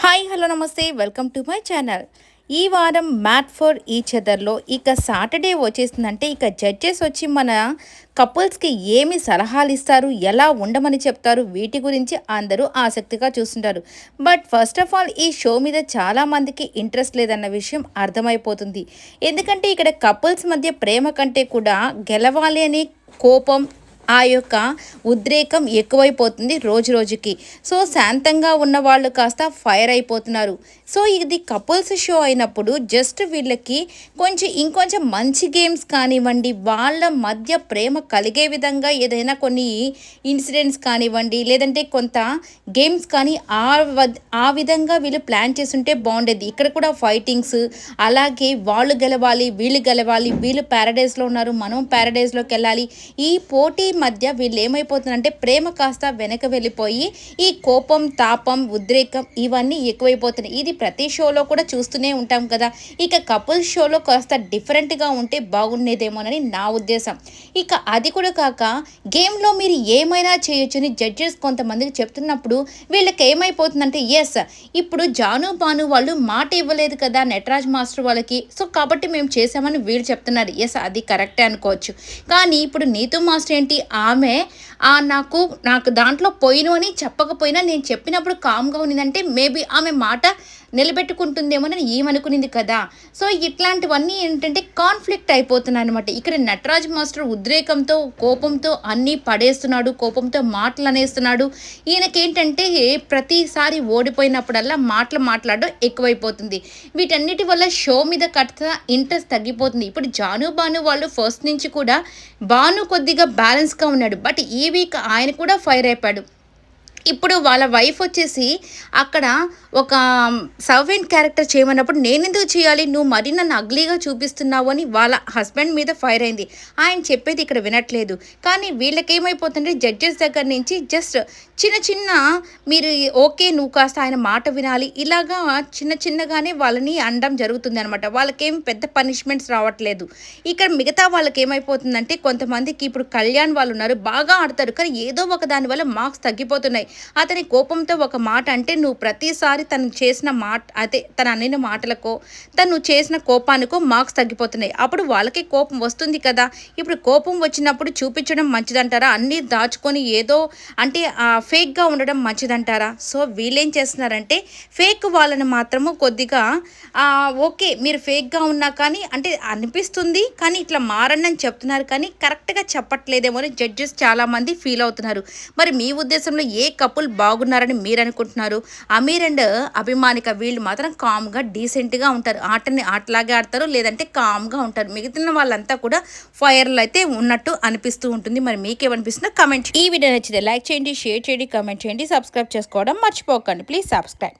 Hi hello నమస్తే welcome to my channel. ఈ వారం మ్యాట్ ఫర్ ఈచ్ అదర్లో ఇక సాటర్డే వచ్చేసిందంటే ఇక జడ్జెస్ వచ్చి మన కపుల్స్కి ఏమి సలహాలు ఇస్తారు, ఎలా ఉండమని చెప్తారు, వీటి గురించి అందరూ ఆసక్తిగా చూస్తుంటారు. బట్ ఫస్ట్ ఆఫ్ ఆల్ ఈ షో మీద చాలామందికి ఇంట్రెస్ట్ లేదన్న విషయం అర్థమైపోతుంది. ఎందుకంటే ఇక్కడ కపుల్స్ మధ్య ప్రేమ కంటే కూడా గెలవాలి అని కోపం, ఆ యొక్క ఉద్రేకం ఎక్కువైపోతుంది రోజు రోజుకి. సో శాంతంగా ఉన్న వాళ్ళు కాస్త ఫైర్ అయిపోతున్నారు. సో ఇది కపుల్స్ షో అయినప్పుడు జస్ట్ వీళ్ళకి ఇంకొంచెం మంచి గేమ్స్ కానివ్వండి, వాళ్ళ మధ్య ప్రేమ కలిగే విధంగా ఏదైనా కొన్ని ఇన్సిడెంట్స్ కానివ్వండి, లేదంటే కొంత గేమ్స్ కానీ ఆ విధంగా వీళ్ళు ప్లాన్ చేస్తుంటే బాగుండేది. ఇక్కడ కూడా ఫైటింగ్స్, అలాగే వాళ్ళు గెలవాలి, వీళ్ళు ప్యారడైజ్లో ఉన్నారు, మనం ప్యారడైజ్లోకి వెళ్ళాలి, ఈ పోటీ మధ్య వీళ్ళు ఏమైపోతుందంటే ప్రేమ కాస్త వెనక వెళ్ళిపోయి ఈ కోపం, తాపం, ఉద్రేకం ఇవన్నీ ఎక్కువైపోతున్నాయి. ఇది ప్రతి షోలో కూడా చూస్తూనే ఉంటాం కదా. ఇక కపుల్ షోలో కాస్త డిఫరెంట్గా ఉంటే బాగుండేదేమోనని నా ఉద్దేశం. ఇక అది కూడా కాక గేమ్లో మీరు ఏమైనా చేయొచ్చని జడ్జెస్ కొంతమందికి చెప్తున్నప్పుడు వీళ్ళకి ఏమైపోతుందంటే ఇప్పుడు జాను బాను వాళ్ళు మాట ఇవ్వలేదు కదా నటరాజ్ మాస్టర్ వాళ్ళకి, సో కాబట్టి మేము చేసామని వీళ్ళు చెప్తున్నారు. అది కరెక్టే అనుకోవచ్చు. కానీ ఇప్పుడు నీతూ మాస్టర్ ఏంటి, ఆమె నాకు దాంట్లో పోయిను అని చెప్పకపోయినా నేను చెప్పినప్పుడు కామ్గా ఉన్నదంటే మేబీ ఆమె మాట నిలబెట్టుకుంటుందేమోనని ఏమనుకునింది కదా. సో ఇట్లాంటివన్నీ ఏంటంటే కాన్ఫ్లిక్ట్ అయిపోతున్నాయి అనమాట. ఇక్కడ నటరాజ్ మాస్టర్ ఉద్రేకంతో, కోపంతో అన్నీ పడేస్తున్నాడు, కోపంతో మాటలు అనేస్తున్నాడు. ఈయనకేంటంటే ప్రతిసారి ఓడిపోయినప్పుడల్లా మాట్లాడడం ఎక్కువైపోతుంది. వీటన్నిటి వల్ల షో మీద కట్ట ఇంట్రెస్ట్ తగ్గిపోతుంది. ఇప్పుడు జాను బాను వాళ్ళు ఫస్ట్ నుంచి కూడా బాను కొద్దిగా బ్యాలెన్స్గా ఉన్నాడు, బట్ ఈ వీక్ ఆయన కూడా ఫైర్ అయిపోయాడు. ఇప్పుడు వాళ్ళ వైఫ్ వచ్చేసి అక్కడ ఒక సర్వెంట్ క్యారెక్టర్ చేయమన్నప్పుడు నేనెందుకు చేయాలి, నువ్వు మరీ నన్ను అగ్లీగా చూపిస్తున్నావు అని వాళ్ళ హస్బెండ్ మీద ఫైర్ అయింది. ఆయన చెప్పేది ఇక్కడ వినట్లేదు. కానీ వీళ్ళకేమైపోతుందంటే జడ్జెస్ దగ్గర నుంచి జస్ట్ చిన్న మీరు ఓకే నువ్వు కాస్త ఆయన మాట వినాలి, ఇలాగా చిన్నగానే వాళ్ళని అనడం జరుగుతుంది అనమాట. వాళ్ళకేం పెద్ద పనిష్మెంట్స్ రావట్లేదు. ఇక్కడ మిగతా వాళ్ళకి ఏమైపోతుందంటే కొంతమందికి ఇప్పుడు కళ్యాణ్ వాళ్ళు ఉన్నారు, బాగా ఆడతారు, కానీ ఏదో ఒక దాని వల్ల మార్క్స్ తగ్గిపోతున్నాయి. అతని కోపంతో ఒక మాట అంటే నువ్వు ప్రతిసారి తను చేసిన తను అనిన మాటలకో, తను చేసిన కోపానికో మార్క్స్ తగ్గిపోతున్నాయి. అప్పుడు వాళ్ళకి కోపం వస్తుంది కదా. ఇప్పుడు కోపం వచ్చినప్పుడు చూపించడం మంచిదంటారా, అన్నీ దాచుకొని ఏదో అంటే ఫేక్గా ఉండడం మంచిదంటారా? సో వీళ్ళేం చేస్తున్నారంటే ఫేక్ వాళ్ళని మాత్రము కొద్దిగా ఓకే మీరు ఫేక్గా ఉన్నా కానీ అంటే అనిపిస్తుంది, కానీ ఇట్లా మారండి అని చెప్తున్నారు, కానీ కరెక్ట్గా చెప్పట్లేదేమో అని జడ్జెస్ చాలామంది ఫీల్ అవుతున్నారు. మరి మీ ఉద్దేశంలో ఏ కపుల్ బాగున్నారని మీరు అనుకుంటున్నారు? అమీర్ అండ్ అభిమానిక వీళ్ళు మాత్రం కామ్గా డీసెంట్గా ఉంటారు, ఆటని ఆటలాగే ఆడతారు, లేదంటే కామ్గా ఉంటారు. మిగతా వాళ్ళంతా కూడా ఫైర్లు అయితే ఉన్నట్టు అనిపిస్తూ ఉంటుంది. మరి మీకేమనిపిస్తుందో కమెంట్. ఈ వీడియో నచ్చితే లైక్ చేయండి, షేర్ చేయండి, కమెంట్ చేయండి, సబ్స్క్రైబ్ చేసుకోవడం మర్చిపోకండి. Please subscribe.